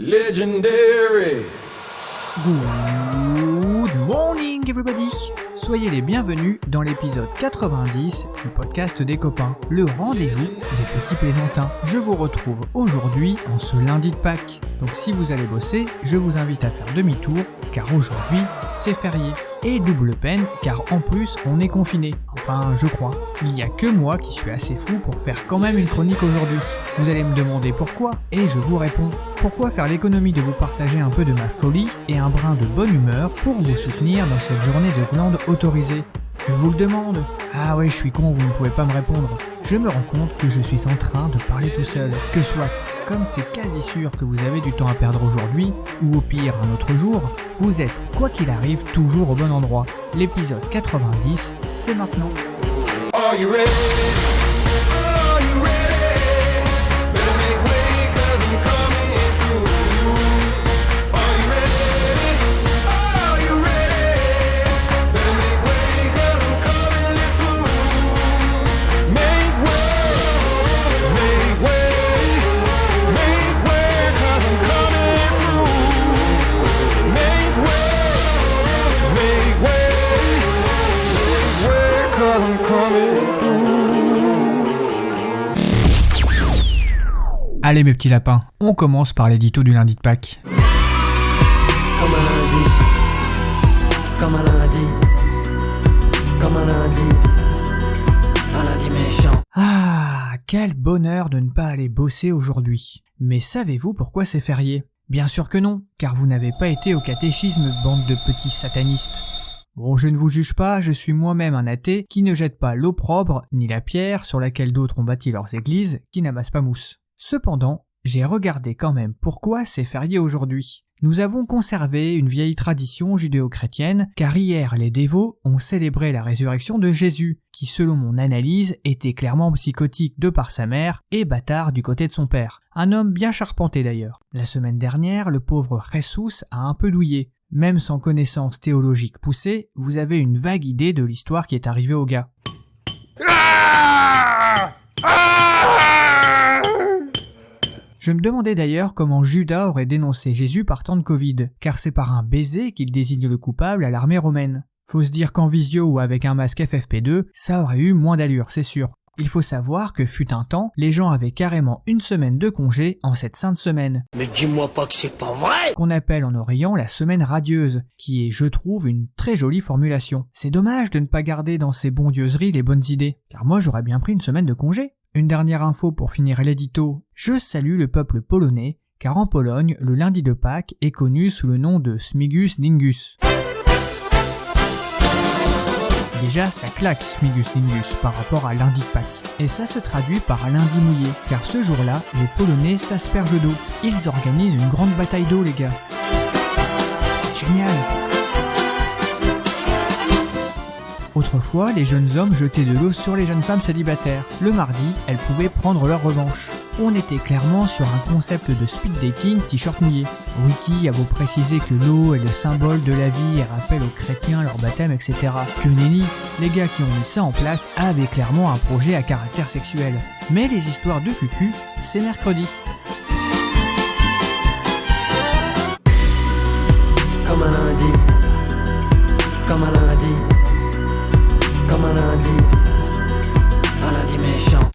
legendary. Good morning everybody! Soyez les bienvenus dans l'épisode 90 du podcast des copains, le rendez-vous des petits plaisantins. Je vous retrouve aujourd'hui en ce lundi de Pâques. Donc si vous allez bosser, je vous invite à faire demi-tour car aujourd'hui c'est férié. Et double peine car en plus on est confiné. Enfin je crois. Il n'y a que moi qui suis assez fou pour faire quand même une chronique aujourd'hui. Vous allez me demander pourquoi et je vous réponds. Pourquoi faire l'économie de vous partager un peu de ma folie et un brin de bonne humeur pour vous soutenir dans cette journée de glandes autorisée? Je vous le demande. Ah ouais, je suis con, vous ne pouvez pas me répondre. Je me rends compte que je suis en train de parler tout seul. Que soit, comme c'est quasi sûr que vous avez du temps à perdre aujourd'hui, ou au pire un autre jour, vous êtes, quoi qu'il arrive, toujours au bon endroit. L'épisode 90, c'est maintenant. Are you ready? Are you ready? Better make way 'cause I'm coming through. Are you ready? Are you ready? Better make way 'cause I'm coming through. Make way, make way 'cause I'm coming through. Make way 'cause I'm coming through. Allez mes petits lapins, on commence par l'édito du lundi de Pâques. Comme un lundi, comme un lundi, comme un lundi méchant. Ah, quel bonheur de ne pas aller bosser aujourd'hui. Mais savez-vous pourquoi c'est férié? Bien sûr que non, car vous n'avez pas été au catéchisme, bande de petits satanistes. Bon, je ne vous juge pas, je suis moi-même un athée qui ne jette pas l'opprobre ni la pierre sur laquelle d'autres ont bâti leurs églises, qui n'amassent pas mousse. Cependant, j'ai regardé quand même pourquoi c'est férié aujourd'hui. Nous avons conservé une vieille tradition judéo-chrétienne, car hier les dévots ont célébré la résurrection de Jésus, qui selon mon analyse était clairement psychotique de par sa mère et bâtard du côté de son père. Un homme bien charpenté d'ailleurs. La semaine dernière, le pauvre Jesus a un peu douillé. Même sans connaissance théologique poussée, vous avez une vague idée de l'histoire qui est arrivée au gars. Je me demandais d'ailleurs comment Judas aurait dénoncé Jésus partant de Covid, car c'est par un baiser qu'il désigne le coupable à l'armée romaine. Faut se dire qu'en visio ou avec un masque FFP2, ça aurait eu moins d'allure, c'est sûr. Il faut savoir que fut un temps, les gens avaient carrément une semaine de congé en cette sainte semaine. Mais dis-moi pas que c'est pas vrai! Qu'on appelle en Orient la semaine radieuse, qui est, je trouve, une très jolie formulation. C'est dommage de ne pas garder dans ces bondieuseries les bonnes idées, car moi j'aurais bien pris une semaine de congé. Une dernière info pour finir l'édito, je salue le peuple polonais, car en Pologne, le lundi de Pâques est connu sous le nom de Smigus Dingus. Déjà, ça claque Smigus Dingus par rapport à lundi de Pâques. Et ça se traduit par un lundi mouillé, car ce jour-là, les Polonais s'aspergent d'eau. Ils organisent une grande bataille d'eau, les gars. C'est génial! Autrefois, les jeunes hommes jetaient de l'eau sur les jeunes femmes célibataires. Le mardi, elles pouvaient prendre leur revanche. On était clairement sur un concept de speed dating t-shirt mouillé. Wiki a beau préciser que l'eau est le symbole de la vie et rappelle aux chrétiens leur baptême, etc. Que nenni, les gars qui ont mis ça en place avaient clairement un projet à caractère sexuel. Mais les histoires de cucu, c'est mercredi. Comme un lundi, comme un lundi, comme un lundi méchant.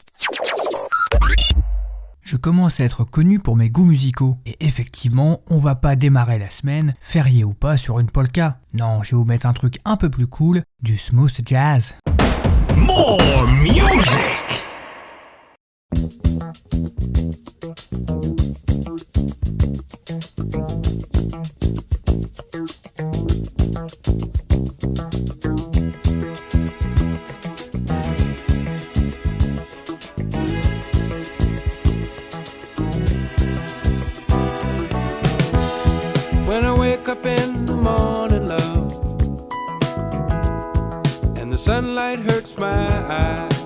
Je commence à être connu pour mes goûts musicaux. Et effectivement, on va pas démarrer la semaine, férié ou pas, sur une polka. Non, je vais vous mettre un truc un peu plus cool, du smooth jazz. More music! When I wake up in the morning, love, and the sunlight hurts my eyes,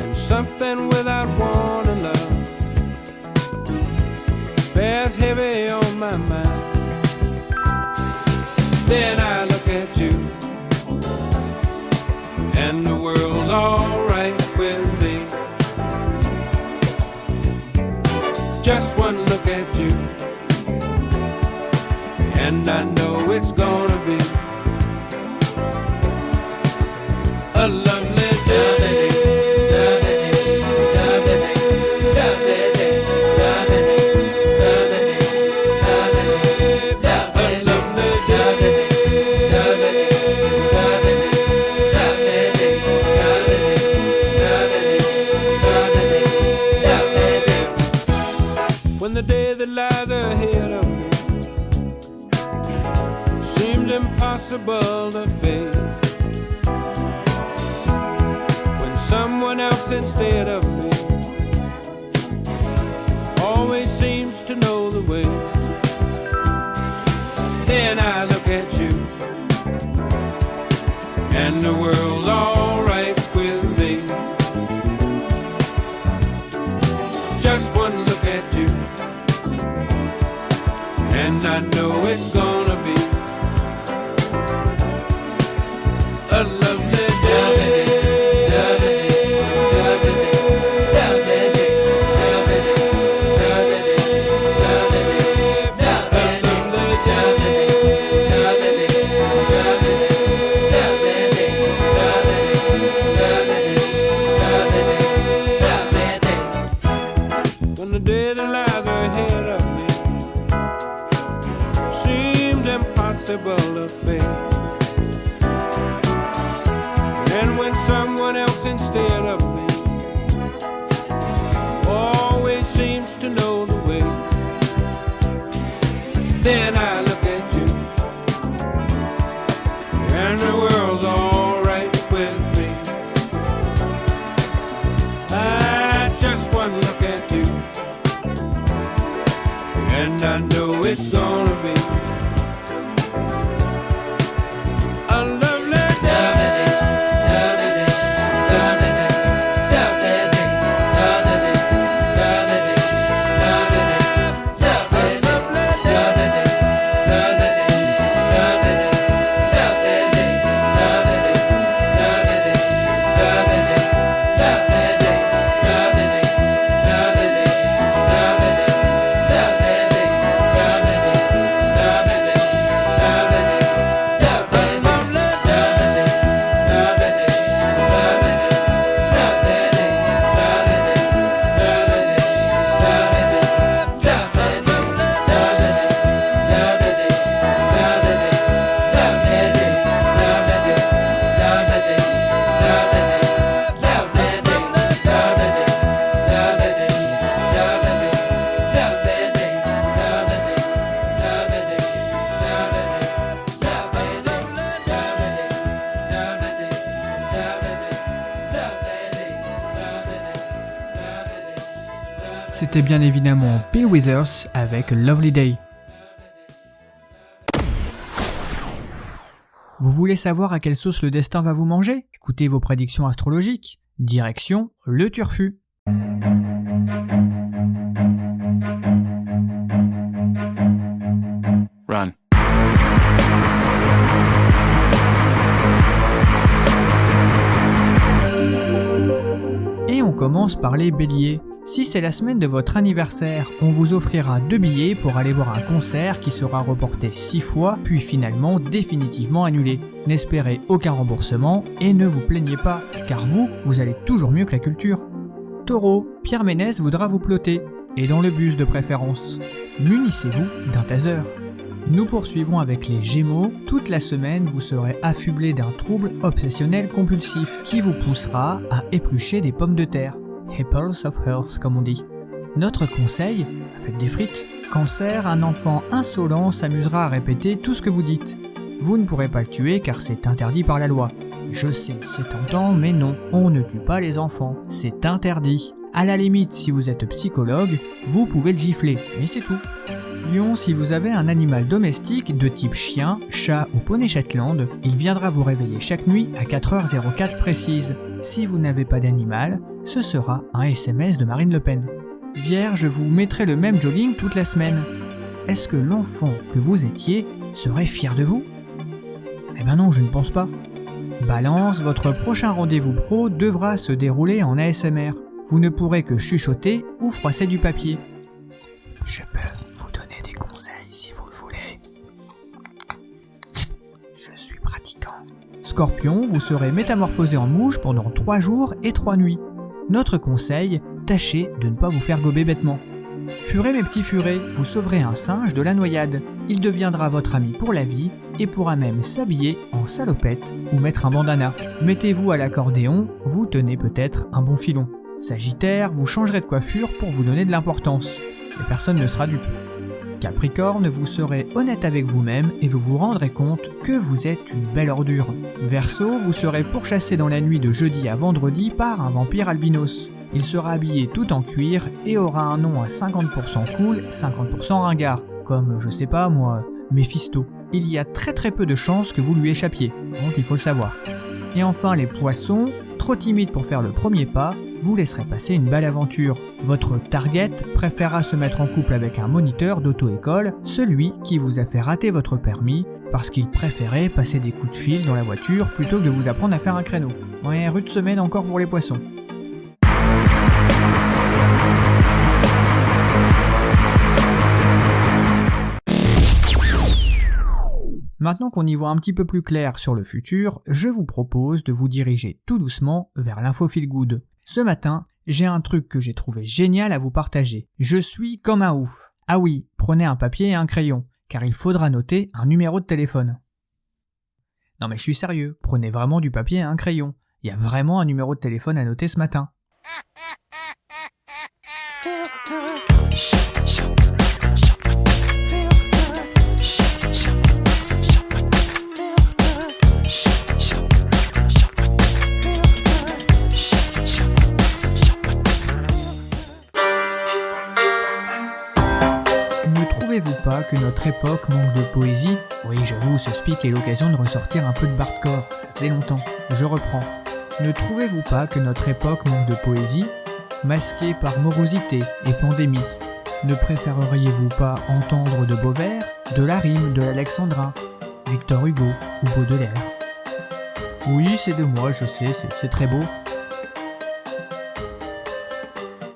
and something without warning, love, bears heavy on my mind. Then I look at you, and the world's alright with me. Just one and I know it's gonna be a lovely day. When the day that lies ahead of me seems impossible to face, when someone else instead of me always seems to know the way, then I look at you and the world's alright with me. Just one look at you and I know it's gonna be a lovely day. When the day that lies ahead of me seems impossible to face, and when someone else instead of me always seems to know the way, then I look at you and the world's alright with me. I just one look at you and I know it's gonna be a lovely day. C'était bien évidemment Bill Withers avec Lovely Day. Vous voulez savoir à quelle sauce le destin va vous manger? Écoutez vos prédictions astrologiques. Direction le turfu. Run. Et on commence par les béliers. Si c'est la semaine de votre anniversaire, on vous offrira 2 billets pour aller voir un concert qui sera reporté 6 fois, puis finalement définitivement annulé. N'espérez aucun remboursement et ne vous plaignez pas, car vous allez toujours mieux que la culture. Taureau, Pierre Ménès voudra vous ploter, et dans le bus de préférence. Munissez-vous d'un taser. Nous poursuivons avec les Gémeaux. Toute la semaine, vous serez affublé d'un trouble obsessionnel compulsif qui vous poussera à éplucher des pommes de terre. Apples of Earth, comme on dit. Notre conseil, faites des frites. Cancer, un enfant insolent s'amusera à répéter tout ce que vous dites. Vous ne pourrez pas le tuer car c'est interdit par la loi. Je sais, c'est tentant, mais non, on ne tue pas les enfants, c'est interdit. À la limite, si vous êtes psychologue, vous pouvez le gifler, mais c'est tout. Lion, si vous avez un animal domestique de type chien, chat ou poney Shetland, il viendra vous réveiller chaque nuit à 4h04 précise. Si vous n'avez pas d'animal, ce sera un SMS de Marine Le Pen. Vierge, vous mettrez le même jogging toute la semaine. Est-ce que l'enfant que vous étiez serait fier de vous? Eh ben non, je ne pense pas. Balance, votre prochain rendez-vous pro devra se dérouler en ASMR. Vous ne pourrez que chuchoter ou froisser du papier. Je peux vous donner des conseils si vous le voulez. Scorpion, vous serez métamorphosé en mouche pendant 3 jours et 3 nuits. Notre conseil, tâchez de ne pas vous faire gober bêtement. Furets mes petits furets, vous sauverez un singe de la noyade. Il deviendra votre ami pour la vie et pourra même s'habiller en salopette ou mettre un bandana. Mettez-vous à l'accordéon, vous tenez peut-être un bon filon. Sagittaire, vous changerez de coiffure pour vous donner de l'importance. Et personne ne sera dupe. Capricorne, vous serez honnête avec vous-même et vous vous rendrez compte que vous êtes une belle ordure. Verseau, vous serez pourchassé dans la nuit de jeudi à vendredi par un vampire albinos. Il sera habillé tout en cuir et aura un nom à 50% cool, 50% ringard, comme, je sais pas moi, Mephisto. Il y a très peu de chances que vous lui échappiez, donc il faut le savoir. Et enfin les poissons, trop timides pour faire le premier pas, vous laisserez passer une belle aventure. Votre target préférera se mettre en couple avec un moniteur d'auto-école, celui qui vous a fait rater votre permis, parce qu'il préférait passer des coups de fil dans la voiture plutôt que de vous apprendre à faire un créneau. Ouais, rude semaine encore pour les poissons. Maintenant qu'on y voit un petit peu plus clair sur le futur, je vous propose de vous diriger tout doucement vers l'info feel good. Ce matin, j'ai un truc que j'ai trouvé génial à vous partager. Je suis comme un ouf. Ah oui, prenez un papier et un crayon, car il faudra noter un numéro de téléphone. Non mais je suis sérieux, prenez vraiment du papier et un crayon. Il y a vraiment un numéro de téléphone à noter ce matin. Ne trouvez-vous pas que notre époque manque de poésie ? Oui, j'avoue, ce speak est l'occasion de ressortir un peu de bardcore, ça faisait longtemps. Je reprends. Ne trouvez-vous pas que notre époque manque de poésie ? Masquée par morosité et pandémie. Ne préféreriez-vous pas entendre de beaux vers, de la rime, de l'alexandrin, Victor Hugo ou Baudelaire ? Oui, c'est de moi, je sais, c'est très beau.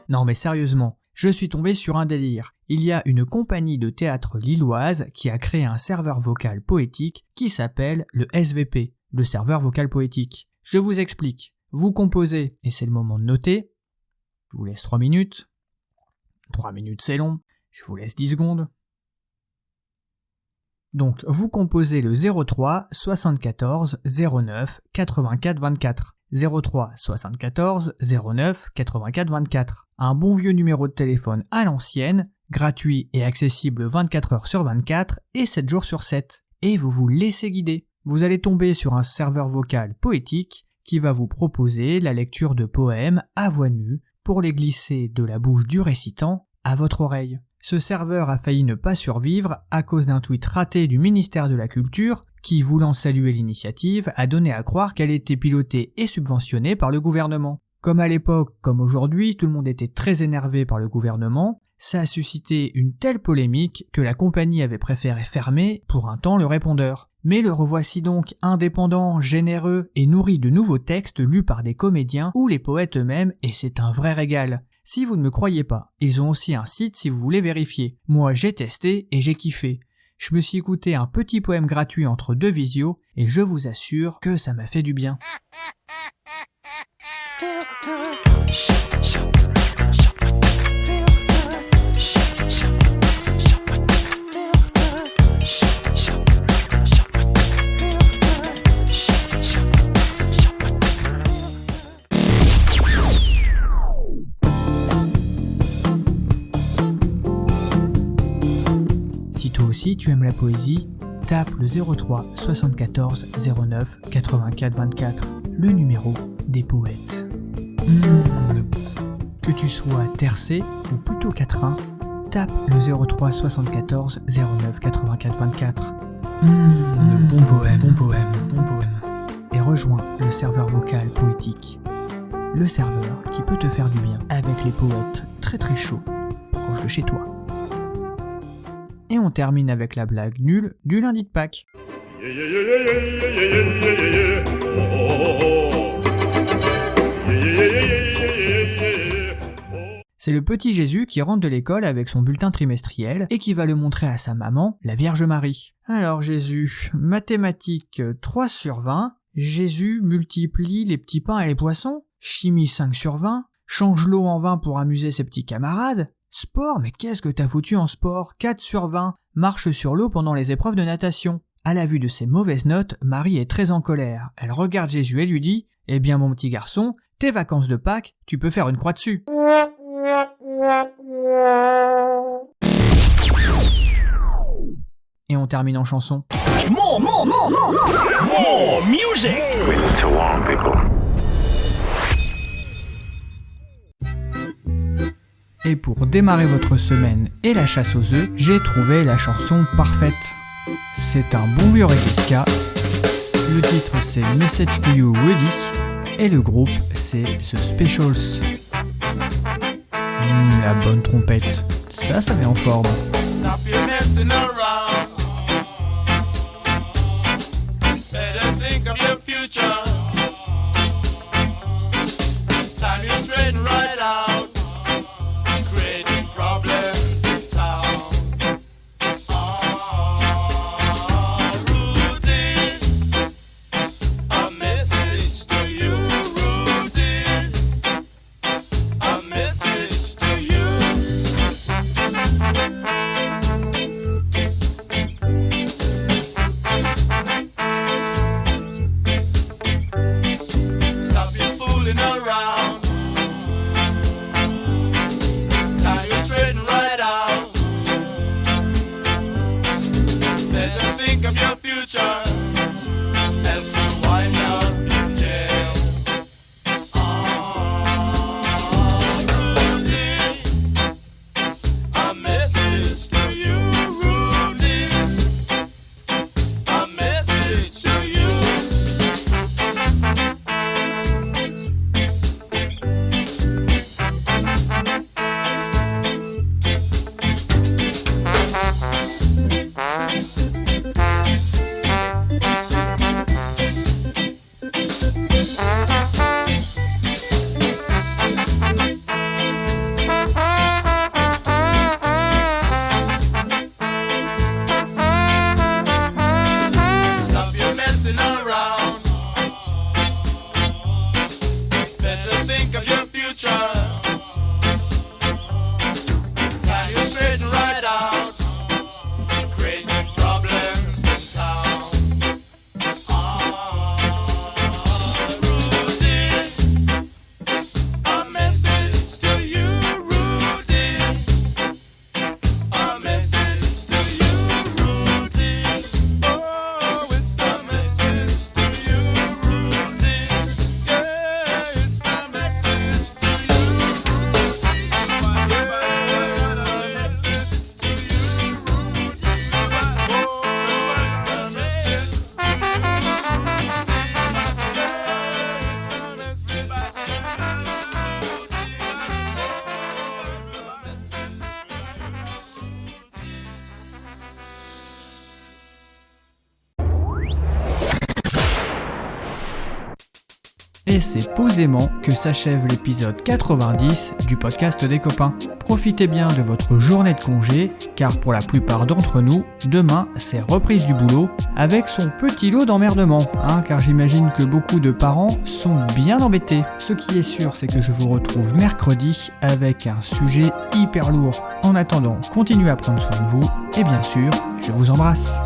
Non mais sérieusement, je suis tombé sur un délire. Il y a une compagnie de théâtre lilloise qui a créé un serveur vocal poétique qui s'appelle le SVP, le serveur vocal poétique. Je vous explique. Vous composez, et c'est le moment de noter. Je vous laisse 3 minutes. 3 minutes c'est long. Je vous laisse 10 secondes. Donc, vous composez le 03 74 09 84 24. 03 74 09 84 24. Un bon vieux numéro de téléphone à l'ancienne, gratuit et accessible 24 heures sur 24 et 7 jours sur 7. Et vous vous laissez guider. Vous allez tomber sur un serveur vocal poétique qui va vous proposer la lecture de poèmes à voix nue pour les glisser de la bouche du récitant à votre oreille. Ce serveur a failli ne pas survivre à cause d'un tweet raté du ministère de la Culture qui, voulant saluer l'initiative, a donné à croire qu'elle était pilotée et subventionnée par le gouvernement. Comme à l'époque, comme aujourd'hui, tout le monde était très énervé par le gouvernement, ça a suscité une telle polémique que la compagnie avait préféré fermer pour un temps le répondeur. Mais le revoici donc indépendant, généreux et nourri de nouveaux textes lus par des comédiens ou les poètes eux-mêmes et c'est un vrai régal. Si vous ne me croyez pas, ils ont aussi un site si vous voulez vérifier. Moi j'ai testé et j'ai kiffé. Je me suis écouté un petit poème gratuit entre 2 visios et je vous assure que ça m'a fait du bien. Si toi aussi tu aimes la poésie, tape le 03 74 09 84 24, le numéro des poètes. Que tu sois tercé ou plutôt quatrain, tape le 03 74 09 84 24. Bon poème. Et rejoins le serveur vocal poétique. Le serveur qui peut te faire du bien avec les poètes très très chauds, proches de chez toi. Et on termine avec la blague nulle du lundi de Pâques. C'est le petit Jésus qui rentre de l'école avec son bulletin trimestriel et qui va le montrer à sa maman, la Vierge Marie. Alors Jésus, mathématiques 3 sur 20, Jésus multiplie les petits pains et les poissons, chimie 5 sur 20, change l'eau en vin pour amuser ses petits camarades, sport, mais qu'est-ce que t'as foutu en sport, 4 sur 20, marche sur l'eau pendant les épreuves de natation. À la vue de ces mauvaises notes, Marie est très en colère. Elle regarde Jésus et lui dit « Eh bien mon petit garçon, tes vacances de Pâques, tu peux faire une croix dessus. » Et on termine en chanson. More music. We need to warn people. Et pour démarrer votre semaine et la chasse aux œufs, j'ai trouvé la chanson parfaite. C'est un bon vieux reggae ska. Le titre c'est Message to You Woody et le groupe c'est The Specials. La bonne trompette, ça met en forme. Stop your messing around. Better think of your future. Time is straighten right out. Creating problems in town. Routine. A message to you, routine. A message to you. Stop your fooling around. Tie you straight and right out. Better think of your future, else you wind up in jail. Routine. A message to you, routine. A message to you. Stop your messing around. Better think of your future. Tie you straight and right out. Creating problems in town. Routine. A message to you, routine. A message to you, routine. Oh, it's a message to you, routine. Yeah, it's a message to you, routine. Yeah, it's a message to you, routine. Oh, it's a message to you, Et c'est posément que s'achève l'épisode 90 du podcast des copains. Profitez bien de votre journée de congé, car pour la plupart d'entre nous, demain c'est reprise du boulot avec son petit lot d'emmerdements, car j'imagine que beaucoup de parents sont bien embêtés. Ce qui est sûr, c'est que je vous retrouve mercredi avec un sujet hyper lourd. En attendant, continuez à prendre soin de vous, et bien sûr, je vous embrasse.